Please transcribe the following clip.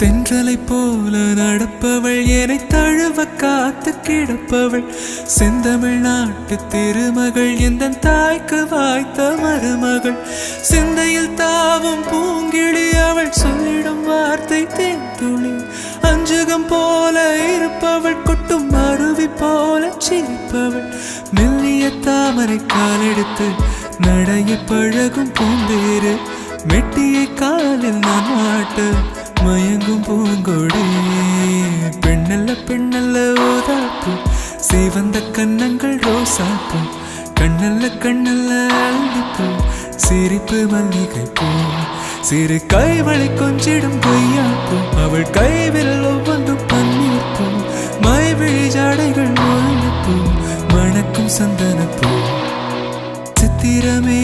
தென்றலை போல நடப்பவள் என்னை தழுவ காத்து கிடப்பவள் செந்தமிழ்நாட்டு திருமகள் எந்த தாய்க்கு வாய்த்த மருமகள் சிந்தையில் தாவும் பூங்கிழி அவள் சொல்லிடும் வார்த்தை தேன்துளி அஞ்சுகம் போல இருப்பவள் கொட்டும் அருவி போல சிரிப்பவள் மெல்லிய தாமரை காலெடுத்து நடைய பழகும் பூந்தேறு மெட்டியை காலில் நான் மாட்ட மயங்கும் பூங்கொடி பெண்ணல்ல பெண்ணல்ல ஓதாப்பு சிவந்த கன்னங்கள் ரோசாப்பு கண்ணல்ல கண்ணல்ல அள்ளிப்பூ சிரிப்பு மல்லிகை பூ சிறு கைவளை கொஞ்சிடும் பொய்யாப்பு அவள் கைவில் ஒவ்வொன்றும் பன்னீர் பூ மைவிழி ஜாடைகள் முள்ளுப்பூ மணக்கும் சந்தனப்பூ சித்திரமே